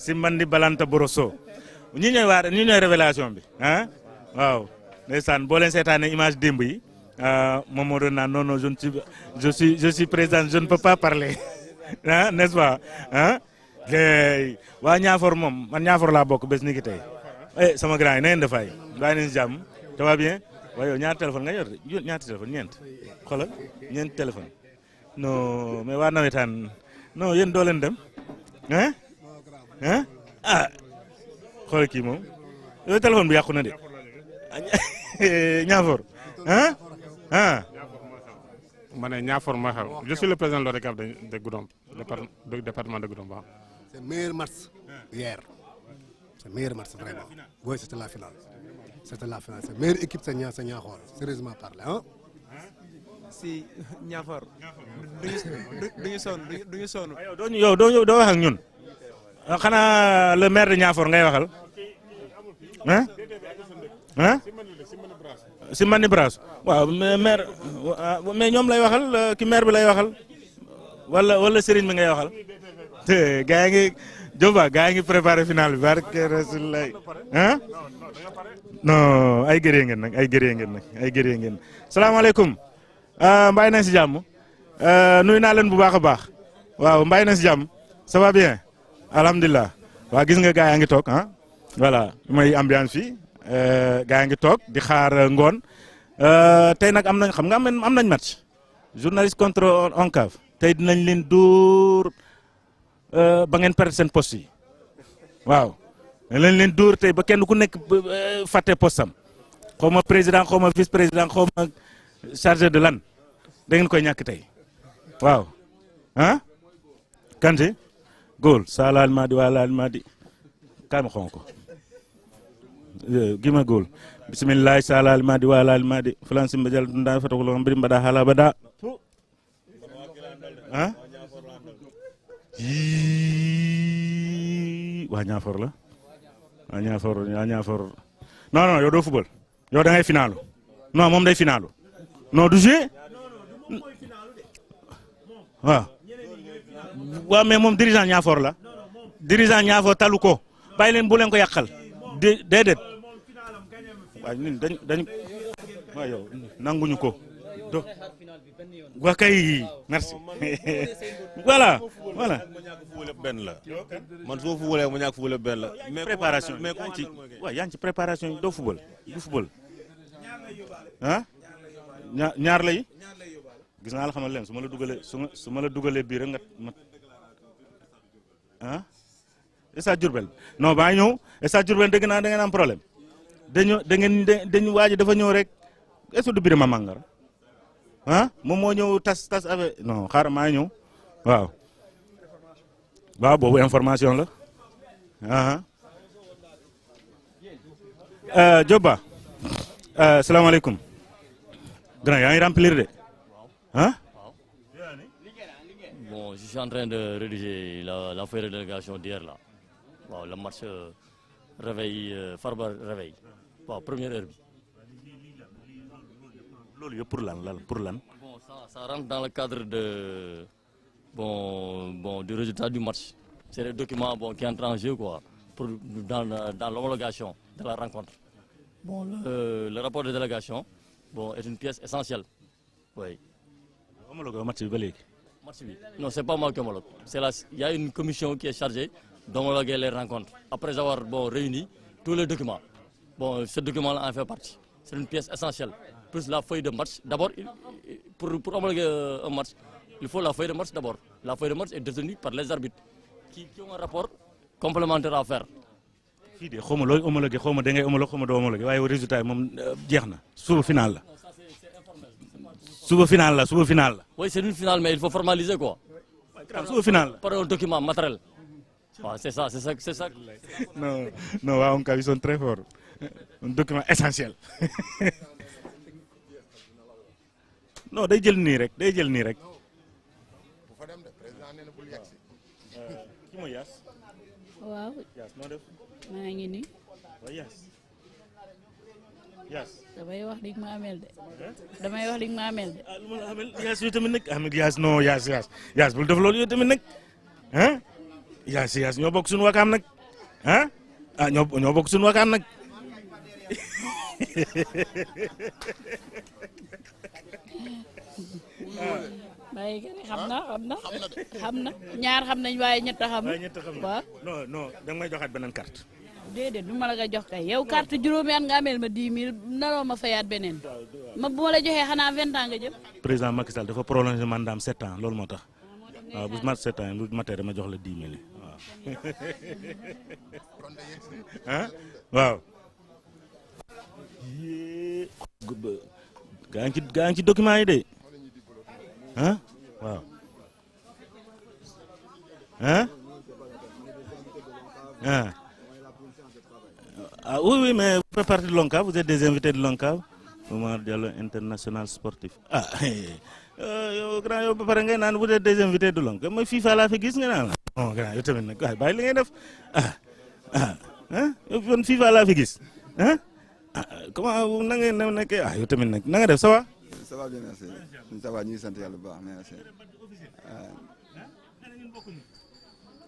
Simbandi Balanta Broso ñi ñooy révélation bi ah waaw ndeysaan boo leen seetaanee image démb yi moom moo doon naan non je suis président je ne peux pas parler ah n'est-ce pas ah waa Ñaafoor moom man Ñaafoor laa bokk bés ni ki tey sama grand yi na ngeen dafay bàyyi nañu si jàmm ça va bien waaye yow ñaar téléphone nga yor ñaata téléphone ñeent xoolal ñeent téléphone non mais waa nawetaan non yéen doo leen dem ah xoolal kii moom yow téléphone bi yàqu na de Ñaafoor ma ne Ñaafoor ma xew je suis le président de l'ODCAV de Goudomp département de Goudomp waaw. C'est le meilleur match hier. C'est le meilleur match vraiment. Oui, c'était la finale. C'était la finale. C'est la meilleure équipe c'est Niakhor. Sérieusement parlé hein. Si Niakhor. duñu sonn. yow doo wax ak ñun. xanaa le maire de Niakhor ngay waxal. hein Simbandi Brass waaw maire mais ñoom lay waxal ki maire bi lay waxal wala Serigne bi ngay waxal. gaa ngi Jóoba gaa ngi préparé final bi barke Rasulullah ah non ay gëree ngeen nag salaamaaleykum mbay nañ si jàmm nuyu naa leen bu baax a baax waaw mbay nañ si jàmm ça va bien alhamdulilah waaw gis nga gaa yaa ngi toog ah voilà mooy ambiance fii gaa ngi toog di xaar ngoon tey nag am nañ xam nga am nañ match journaliste contre ONCAV tey dinañ leen dóor ba ngeen perdre seen poste yi waaw lañ leen dóor tey ba kenn ku nekk fàtte postam xaw ma président xaw ma vice président xaw ma chargé de lan da ngeen koy ñàkk tey waaw ah Kanté góol Salah Almadi wala Almadi kaay ma xonk ko gima góol bisimillahi Salah Almadi wala Almadi fulan simba jal dunda fatakulo mbiri mbaɗa haala bada ah waa Ñaafoor la waa Ñaafoor non yow doo football yow da ngay finalu non moom day finalu non du jouer waaw waaw mais moom dirigeant Niafor la dirigeant Niafor talu ko bàyyi leen bu leen ko yàqal déedéet waaw ñun dañ waaw yow nanguñu ko do waa kay merci voilà benn la man soo fubalee ma ñàkk fubale benn la mais préparation mais ci waaw yaa ngi ci préparation yi doo fubal du fubal ah ñaar lay gis naa la xamal leen su ma la dugalee su ma la dugalee bii rek nga mat ah Stade Diourbel non baa ñëw Stade Diourbel dégg naa da ngeen am problème dañu waaj dafa ñëw rek est-ce que du Birima Mangara ah moom moo ñëw tas avec non xaaral maa ñëw waaw boobu information la Diop Ba salaamaaleykum grand yaa ngi remplir de ah. Bon, je suis en train de rédiger la feuille de délégation d'hier là. Wow, le match réveil, Farba réveil. Wow, première heure. Pour l'an. Bon, ça rentre dans le cadre de, du résultat du match. C'est le document qui entre en jeu quoi, dans l'homologation de la rencontre. Bon, le rapport de délégation est une pièce essentielle. Oui. Non, c'est pas moi qui homologue. Il y a une commission qui est chargée d'homologuer les rencontres. Après avoir réuni tous les documents. Bon, ce document-là en fait partie. C'est une pièce essentielle. Plus la feuille de match. D'abord, pour homologuer un match, il faut la feuille de match d'abord. La feuille de match est détenue par les arbitres qui ont un rapport complémentaire à faire. fii de xaw ma looy homologué xaw ma da ngay homologué xaw ma doo homologué waaye résultat yi moom jeex na suba final la. suba final la. Oui, c'est une finale, mais il faut formaliser quoi. Suba final. Par un document matériel. Ouais, c'est ça. Non, waaw ils sont très forts. Un document essentiel. Non, day jël nii rek. Ki mooy Yaas. Waaw. Yaas noo def. maa ngi nii. waaw Yaas. damay wax li ma amel de. lu ma la amel Yaas yow tamit nag Yaas non Yaas bul def loolu yow tamit nag ah Yaas ñoo bokk suñu wakaam nag ñoo bokk suñu wakaam nag. waaye xam na ñaar xam nañ waaye ñett xam. waaw non da nga may joxaat beneen carte. déedéet du ma la nga jox kay yow carte juróomi at nga ameel ma 10 000 naroo ma fayaat beneen bu ma la joxee xanaa 20 ans nga jëm. président Macky Sall dafa prolongé mandaam 7 ans loolu moo tax waaw bu mat 7 ans lu matee dama jox la 10 000 waaw. ah waaw. gaa ngi ci document yi de ah waaw oui mais vous faites partie de l'ONCAV, vous êtes des invités de l'ONCAV. Oumar Diallo international sportif yow grand yow ba pare ngay naan vous êtes des invités de l'ONCAV mooy FIFA laa fi gis nga naan non grand yow tamit nag waaye bàyyi li ngay def yow kon FIFA laa fi gis comment na ngeen nekk yow tamit nag na nga def ça va. Ça va bien merci ça va ñu ngi sant yàlla bu baax merci.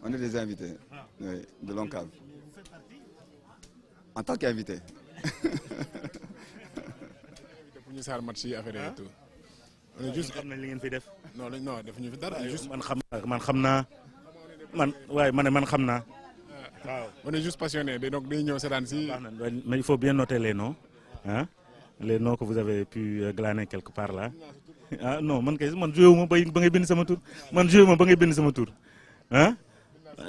On est des invités de l'ONCAV en tant qu'invité. pour ñu saar match yi affaire yi tout. on est juste xam nañ li ngeen fi def. non defuñu fi dara. juste man xam naa man xam naa. waaw on est juste passionné donc day ñëw seetaan si. mais il faut bien noter les noms les noms que vous avez pu glaner quelque part là non man joué wu ma ba ngay bind sama tur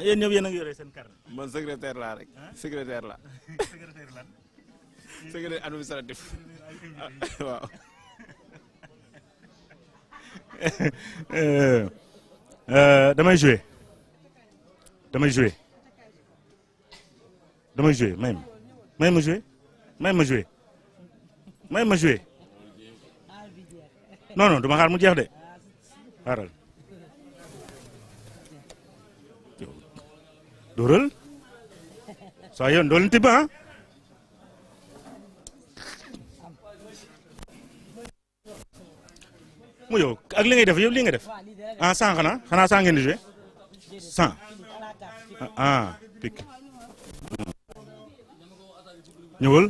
yéen ñëpp yéen a ngi yore seen carte. man secrétaire laa rek secrétaire la secrétaire administratif waaw. damay jouer may ma jouer non duma xaar mu jeex de xaaral dóoral soo yoon doo leen tibb mu yow ak li ngay def yow li nga def ah 100 xanaa 100 ngeen di joué 100 ah pik ñëwal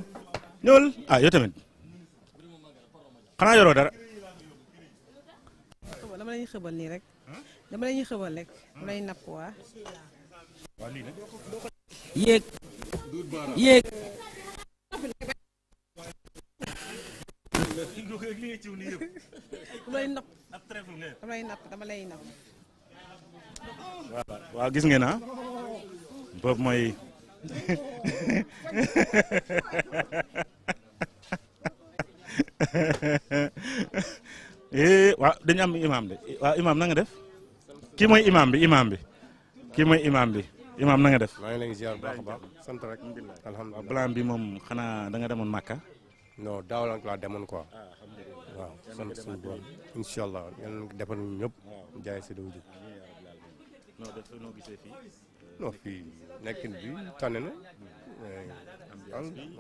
ah yow tamit xanaa yoroo dara. dama la ñuy xëbal nii rek dama la ñuy xëbal rek dama lay napp waa. yéeg yéeg. dama lay napp. waaw gis ngeen ah boobu mooy waaw dañu am imam de waaw imam na nga def kii mooy imam bi kii mooy imam bi imam na nga def. maa ngi leen di ziar bu baax a baax sant rek. alhamdulilah plan bi moom xanaa da nga demoon Makka. non daaw laa demoon quoi. waaw sant suñu borom incha allah yal na defal ñu ñëpp jaay si dugub ji. noo gisee fii. non fii nekkin bi tànn na.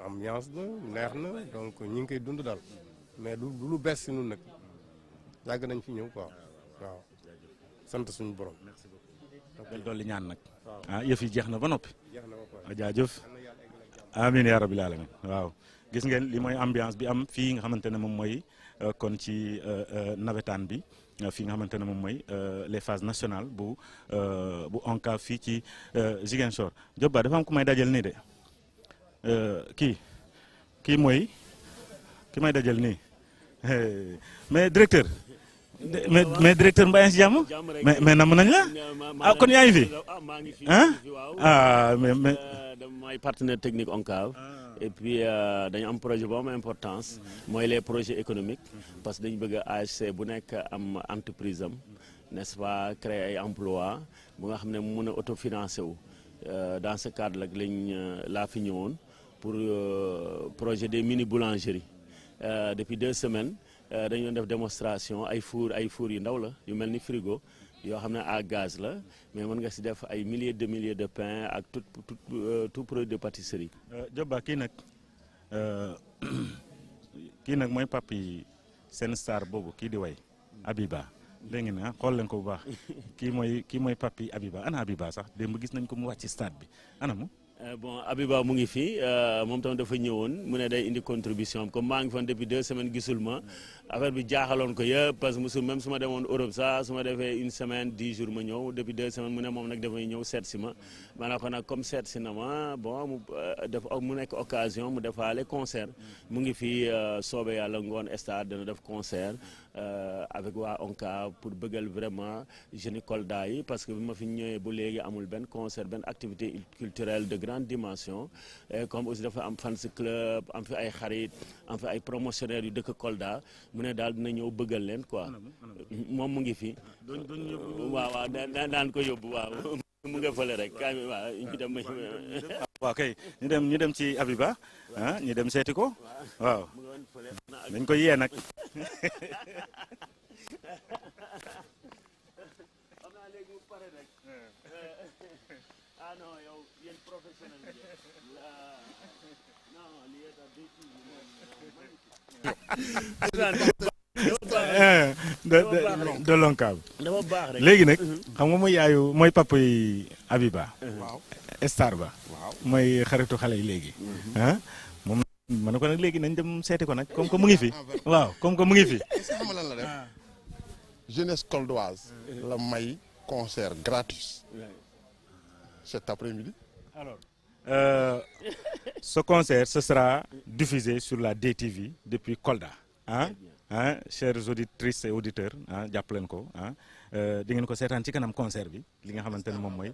ambiance la neex na donc ñu ngi koy dund daal mais du lu bees si ñun nag yàgg nañ fi ñëw quoi waaw sant suñu borom. dolli ñaan nag. ah yëf yi jeex na ba noppi. jaajëf amiin yaa rabbil alamin waaw gis ngeen li mooy ambiance bi am fii nga xamante ne moom mooy kon ci nawetaan bi fii nga xamante ne moom mooy les phases nationales bu ONCAV fii ci Ziguinchor. Diop Ba dafa am ku may dajal nii de kii mooy ki may dajal nii mais directeur. mais directeur Mbaye si jàmm mais namm nañ la ah kon yaa ngi fi mais mooy partenaire technique ONCAV et puis dañu am projet bu am importance mooy les projets économiques parce que dañu bëgg ASC bu nekk am entreprise am n'est-ce pas créer ay emploi bu nga xam ne mu mën a autofinancer wu dans ce cadre lag lañ laa fi ñëwoon pour projet des mini boulangeries depuis 2 semaines dañu doon def démonstration ay four yu ndaw la yu mel ni frigo yoo xam ne à gaz la mais mën nga si def ay milliers de pain ak tout produit de pâtisserie. Diop Ba kii nag mooy papi seen star boobu kii di way Abiba dégg ngeen ah xool leen ko bu baax kii mooy papi Abiba ana Abiba sax démb gis nañ ko mu wàcc stade bi ana mu. bon Abiba mu ngi fi moom tam dafa ñëwoon mu ne day indi contribution am comme maa ngi fan depuis 2 semaines gisul ma affaire bi jaaxaloon ko yëpp parce que musul même su ma demoon Europe sax su ma defee 1 semaine 10 jours ma ñëw depuis 2 semaines mu ne moom nag dafay ñëw seet si ma ma ne ko nag comme seet si na ma bon mu nekk occasion mu defaale concert mu ngi fi soobee yàlla ngoon stade dana def concert avec waa ONCAV pour bëggal vraiment jeunes Kolda yi parce que bi ma fi ñëwee bu léegi amul benn concert benn activité culturelle de grande dimension et comme aussi dafa am fans club am fi ay xarit am fi ay promotionnaires yu dëkk Kolda mu ne daal dina ñëw bëggal leen quoi moom mu ngi fi waaw daan ko yóbbu waaw mu nga fële rek kaay waaw ñu dem waaw kay ñu dem ci Abiba ah ñu dem seeti ko waaw dañ ko yee nag de l'ONCAV léegi nag xam nga mooy papa yi Abiba star ba mooy xaritu xale yi léegi ah moom ma ne ko nag léegi nañ dem seeti ko nag comme que mu ngi fi waaw comme que mu ngi fi xam nga lan la def jeunesse coldoise la may concert gratuit cet après-midi. Alors ce concert ce sera diffusé sur la DTV depuis Kolda chers auditrices et auditeurs jàpp leen ko di ngeen ko seetaan ci kanam concert bi li nga xamante ne moom mooy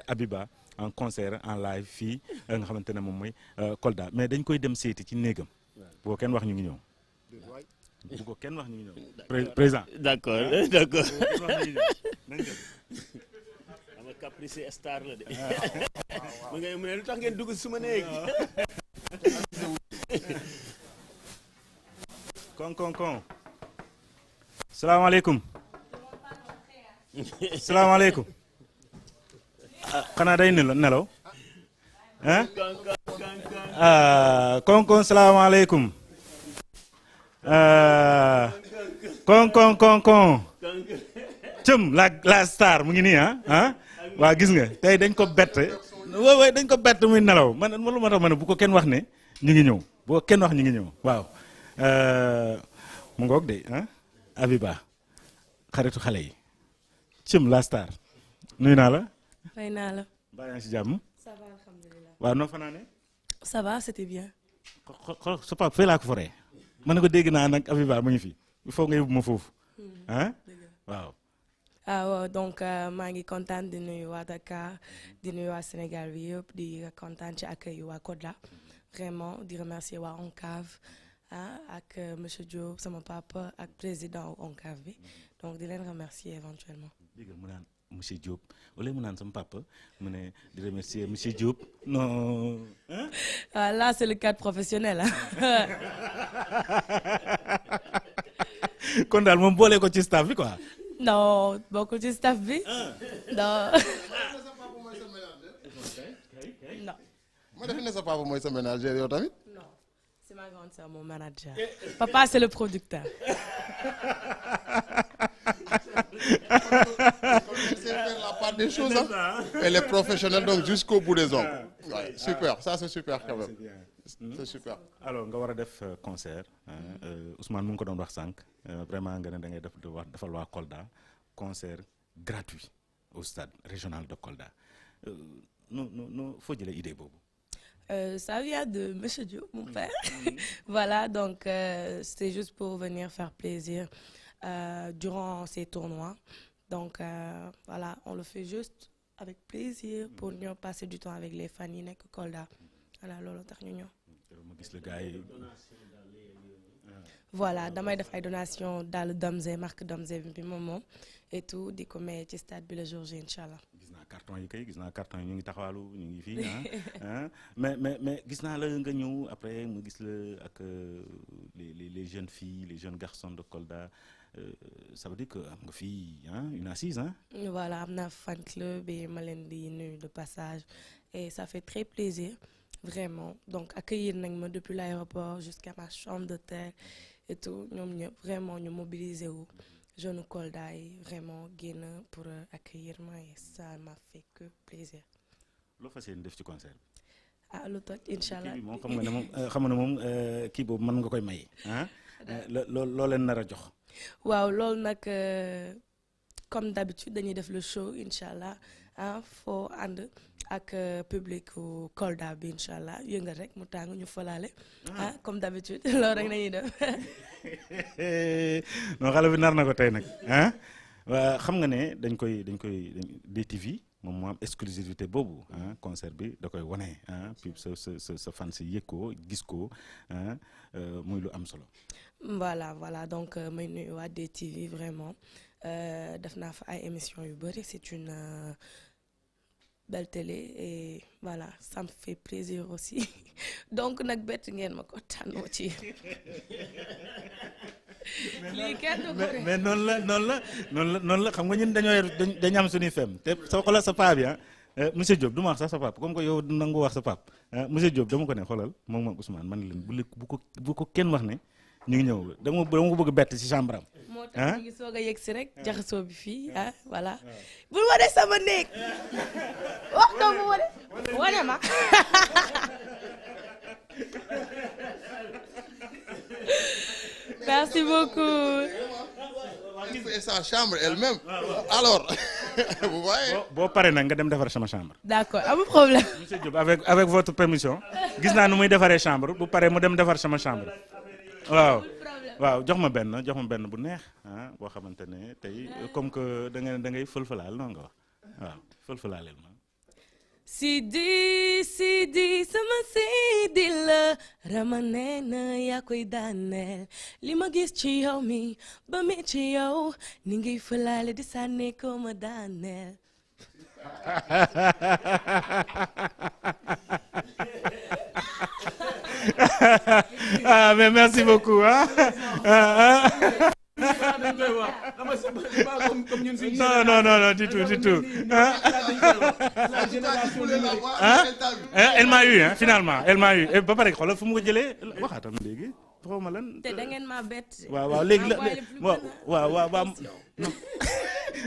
Abiba en concert en live fii nga xamante ne moom mooy Kolda mais dañ koy dem seeti ci néegam boo kenn wax ñu ngi ñëw bu ko kenn wax ñu ngi ñëw président d'accord ama caprice star la de mu ne lu tax ngeen dugg suma néeg kon salaamaaleykum salaamaaleykum xanaa day nelaw kon salaamaaleykum kon cëm la star mu ngi nii ah waa gis nga tey dañ ko bett waaw dañ ko bett muy nelaw man lu ma tax ma ne bu ko kenn wax ne ñu ngi ñëw bu ko kenn wax ñu ngi ñëw waaw mu ngoog de Abiba xaritu xale yi cëm la star nuyu naa la. fay naa la. mbaa yaa ngi si jàmm. ça va alhamdulilah. waaw noo fanaane. ça va c'était bien. xool sa papa fee laa ko foree. ma ne ko dégg naa nag Abiba mu ngi fi il faut nga yóbbu ma foofu. waaw. waaw donc maa ngi kontaan di nuyu waa Dakar di nuyu waa Sénégal bi yëpp di kontaan ci accueil waa Kolda vraiment di remercier waa ONCAV ak monsieur Diop sama papa ak président ONCAV bi donc di leen remercier éventuellement. dégg mu naan monsieur Diop wala mu naan sama papa mu ne di remercier monsieur Diop non. Là c'est le cadre professionnel kon daal moom boole ko ci staff bi quoi. non bokkul ci staff bi. non. non. ma defe ne sa papa mooy sa manager yow tamit. non c'est ma grande sœur mon manager. papa c'est le producteur. C'est faire la part des choses elle est professionnelle donc jusqu'au bout des ongles. Ouais, super ça c'est super quand même. C'est super. alors nga war a def concert Ousmane mu ngi ko doon wax sànq vraiment nga ne da ngay defal waa Kolda concert gratuit au stade régional de Kolda nu foo jëlee idée boobu. Ça vient de monsieur Diop mon père. Voilà donc c'était juste pour venir faire plaisir durant ces tournois donc voilà on le fait juste avec plaisir pour ñëw passer du temps avec les fans yi nekk Kolda voilà loolu tax ñu ñëw. ma gis le gars yi. voilà damay def ay donation daal Domze marque Domze bi moom et tout di ko maye ci stade bi le jour J incha allah. gis naa carton yi kay gis naa carton yi ñu ngi taxawaalu ñu ngi fii mais gis naa la nga ñëw après mu gis la ak les jeunes filles les jeunes garçons de Kolda ça veut dire que am nga fii une assise voilà am na fan club et ma leen di nuyu de passage et ça fait très plaisir vraiment donc accueillir nañ ma depuis l'aéroport jusqu'à ma chambre d'hôtel et tout ñoom ñëpp vraiment ñu mobiliser wu jeune Kolda yi vraiment génn pour accueillir ma et ça m'a fait que plaisir. loo fas yéene def ci concert bi. lu toj incha allah kii bi moom xam nga ne moom kii boobu mën nga koy maye loo leen nar a jox. waaw loolu nag comme d'habitude dañuy def le show incha allah foo ànd ak public Kolda bi incha allah yëngal rek mu tàng ñu falaale comme d'habitude loolu rek nañuy def. non xale bi nar na ko tey nag waa xam nga ne dañ koy DTV moom moo am exclusivité boobu concert bi da koy wane puis sa fan si yëg ko gis ko muy lu am solo. voilà donc may nuyu waa DTV vraiment def naa fa ay émissions yu bëri c'est une belle télé et voilà ça me fait plaisir aussi donc nag bett ngeen ma ko tànnoo ci. mais noonu la xam nga ñun dañu am suñuy fem te soo xoolal sa paa bi monsieur Diop du ma wax sax sa pap comme que yow nangu wax sa pap monsieur Diop dama ko ne xoolal moom ak Ousmane man leen bu ko kenn wax ne ñu ngi ñëw dama ko bëgg bett ci chambre am. moo tax ñu ngi soog a yegg si rek jaxasoo bi fii voilà. bul wane sama néeg wax doo ma wane ma. Merci beaucoup. Et sa chambre elle-même. Alors, vous voyez. boo paree nag nga dem defar sama chambre. D'accord, amul problème. Monsieur Diop avec votre permission gis naa nu muy defaree chambre bu paree mu dem defar sama chambre. waaw jox ma benn bu neex boo xamante ne tey comme que da ngay fël-fëlaal noonu nga wax waaw fël-fëlaaleel ma. Sidi sama Sidi la rama nee na yaa koy daaneel li ma gis ci yow mi ba mi ci yow ni ngay fëlaale di sànni ko ma daaneel. Mais merci beaucoup non du tout elle m'a eu finalement elle m'a eu ba pare xoolal fu mu ko jëlee waxaatam léegi xaw ma lan. te da ngeen maa bett. waaw léegi la waaw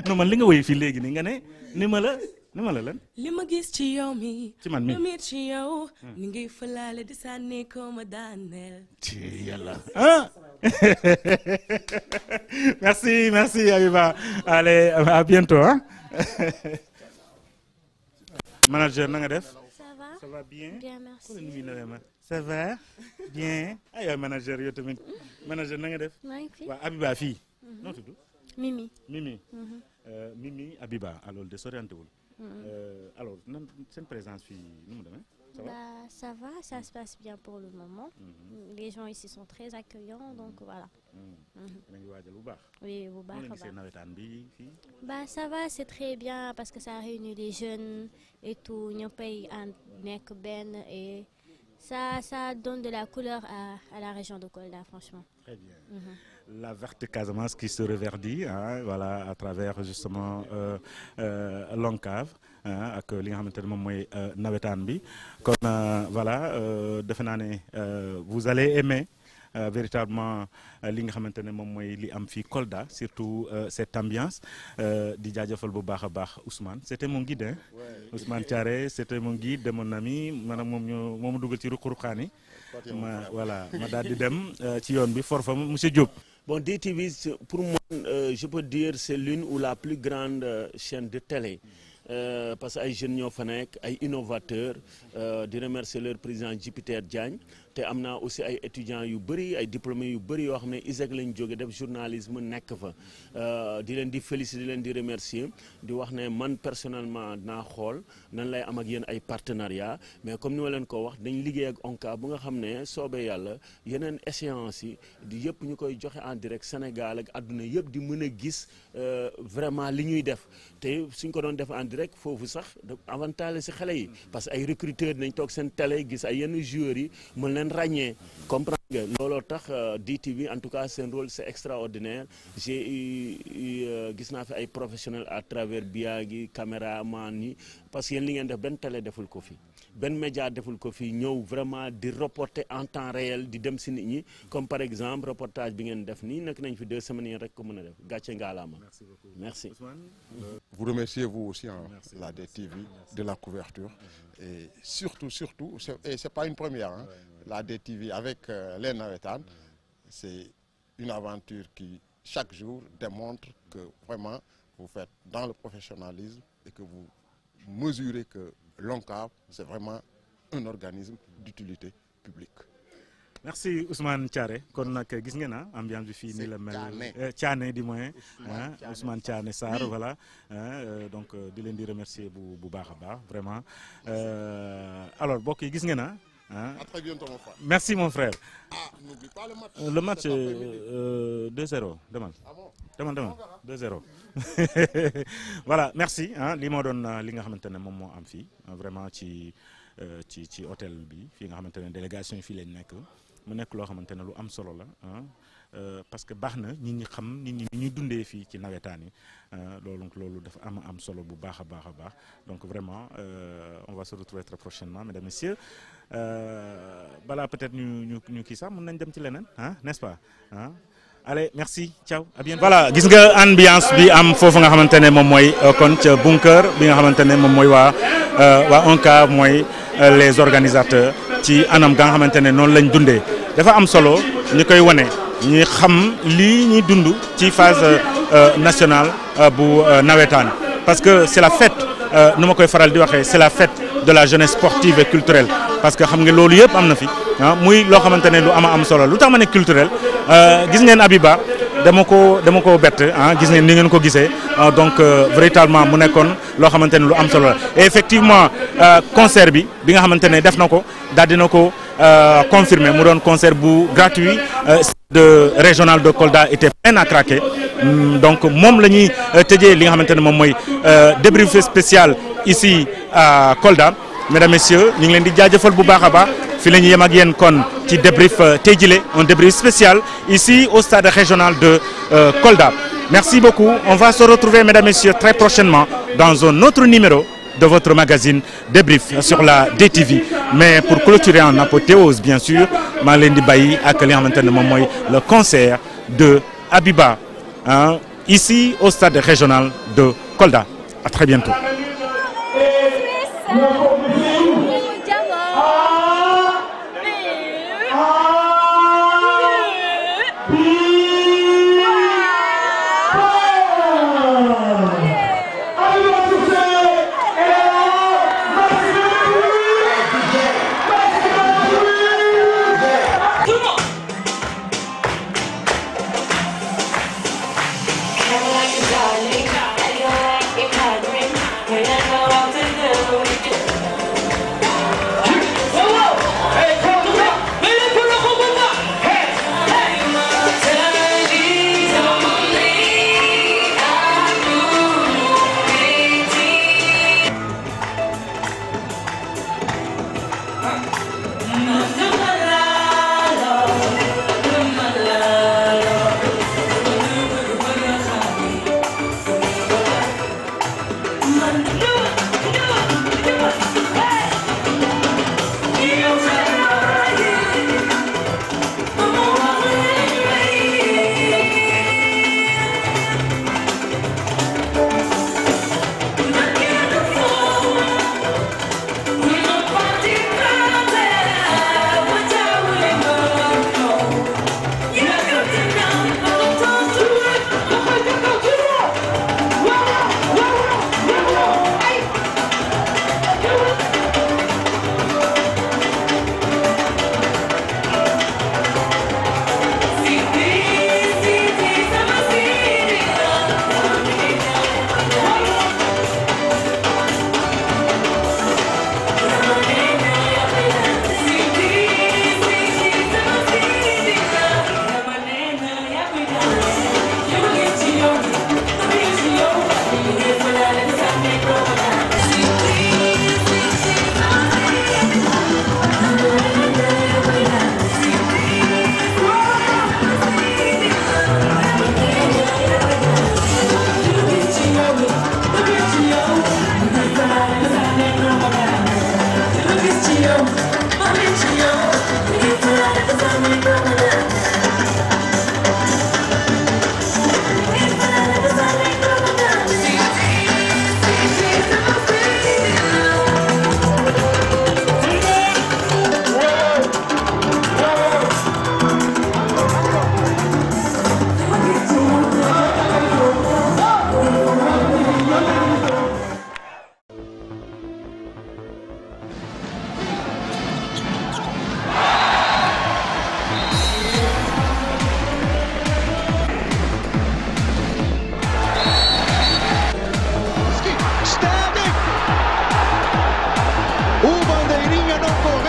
non man li nga woy fii léegi nii nga ne ni ma la lan. li ma gis ci yow mi. ci man mi ci yow. ni ngi fëlaale di sànni ko ma daaneel. ci yàlla merci Abiba allez à bientôt hein. Manager na nga def. Ça va bien. Bien merci. Ça va bien. aywa manager yow tamit manager na nga def. maa ngi fi waaw Abiba fii. noo tudd. Mimi. Mimi Abiba alors de s'orienté wul. alors nan seen présence fii nu mu demee. Ça va? Bah, ça va, ça se passe bien pour le moment. Les gens ici sont très accueillants, donc voilà. Oui, bu baax a baax. Bah, ça va, c'est très bien parce que ça réunit les jeunes et tout, ñëppay nekk benn et ça donne de la couleur à la région de Kolda, franchement. Très bien. La verte Casamance qui se reverdit, hein, voilà, à travers justement l'ONCAV ak li nga xamante ne moom mooy nawetaan bi kon voilà defe naa ne vous allez aimer véritablement li nga xamante ne moom mooy li am fii Kolda surtout cette ambiance di jaajëfal bu baax a baax Ousmane c'était mon guide hein. Ousmane Thiaré c'était mon guide mon ami maanaam moom ma dugal ci ruq-ruqaan yi ma voilà ma daal di dem ci yoon bi forfa monsieur Diop. Bon, DTV, pour moi, je peux dire c'est l'une ou la plus grande chaîne de télé. Parce que ay jeunes ñoo fa nekk ay innovateurs di remercier leur président Jupiter Diagne te am naa aussi ay étudiants yu bëri ay diplômés yu bëri yoo xam ne ISEC lañ jóge def journalisme nekk fa di leen di féliciter di leen di remercier di wax ne man personnellement dinaa xool nan lay am ak yéen ay partenariat mais comme ni ma leen ko wax dañ liggéey ak ONCAV bu nga xam ne soobee yàlla yeneen échéances yi di yëpp ñu koy joxe en direct Sénégal ak àdduna yëpp di mën a gis vraiment li ñuy def te suñ ko doon def en direct foofu sax avantage si xale yi parce que ay recruteurs nañ toog seen télé gis ay yenn joueurs yi mën leen ràññee comprendre nga looloo tax DTV en tout cas seen rôle c'est extraordinaire j'ai gis naa fi ay professionnels à travers Biagi caméraman yi parce que yéen li ngeen def benn télé deful ko fi benn média deful ko fi ñëw vraiment di reporter en temps réel di dem si nit ñi comme par exemple reportage bi ngeen def nii nekk nañ fi 2 semaines yi rek ko mën a def gàcce ngaalaama merci. Vous remerciez vous aussi la DTV de la couverture et surtout et c'est pas une première hein, la DTV avec les nawetaan c'est une aventure qui chaque jour démontre que vraiment vous faites dans le professionnalisme et que vous mesurez que l'ONCAV c'est vraiment un organisme d'utilité publique. Merci Ousmane Thiaré kon nag gis ngeen ambiance bi fii nii la mel Thiané du moins Ousmane Thiané Sarr voilà donc di leen di remercier bu baax a baax vraiment alors mbokk yi gis ngeen À très bientôt mon frère. Merci mon frère. N'oublie pas le match. Le match 2-0 demal. Demal 2-0. Voilà merci li moo doon li nga xamante ne moom moo am fii vraiment ci hôtel bi fii nga xamante ne délégation yi fii lañ nekk mu nekk loo xamante ne lu am solo la parce que baax na nit ñi xam nit ñi ñuy dundee fii ci nawetaan yi loolu dafa am solo bu baax a baax donc vraiment on va se retrouver très prochainement mesdames messieurs balaa peut-être ñu kii sax mën nañ dem ci leneen n'est-ce pas allez merci ciao à bientôt. Voilà gis nga ambiance bi am foofu nga xamante ne moom mooy kon ca bunker bi nga xamante ne moom mooy waa ONCAV mooy les organisateurs ci anam ga nga xamante ne noonu lañ dundee dafa am solo ñu koy wane ñi xam lii ñuy dund ci phase nationale bu nawetaan parce que c'est la fête nu ma koy faral di waxee c'est la fête de la jeunesse sportive et culturelle parce que xam nga loolu yëpp am na fi muy loo xamante ne lu am solo lu tax ma ne culturel gis ngeen Abiba dama ko bett gis ngeen ni ngeen ko gisee donc véritablement mu nekkoon loo xamante ne lu am solo la et effectivement concert bi nga xamante ne def na ko daal dina ko confirmer mu doon concert bu gratuit de régional de Kolda était plein à craquer donc moom la ñuy tëjee li nga xamante ne moom mooy débrief spécial ici à Kolda mesdames messieurs ñu ngi leen di jaajëfal bu baax a baax fi la ñu yem ak yéen kon ci débrief tey jile un débrief spécial ici au stade régional de Kolda merci beaucoup on va se retrouver mesdames messieurs très prochainement dans un autre numéro de votre magazine Débrief sur la DTV. Mais pour clôturer en apothéose, bien sûr, maa leen di bàyyi ak li nga xamante ne moom mooy le concert de Habiba, hein, ici au stade régional de Kolda. À très bientôt. O bandeirinha não conta.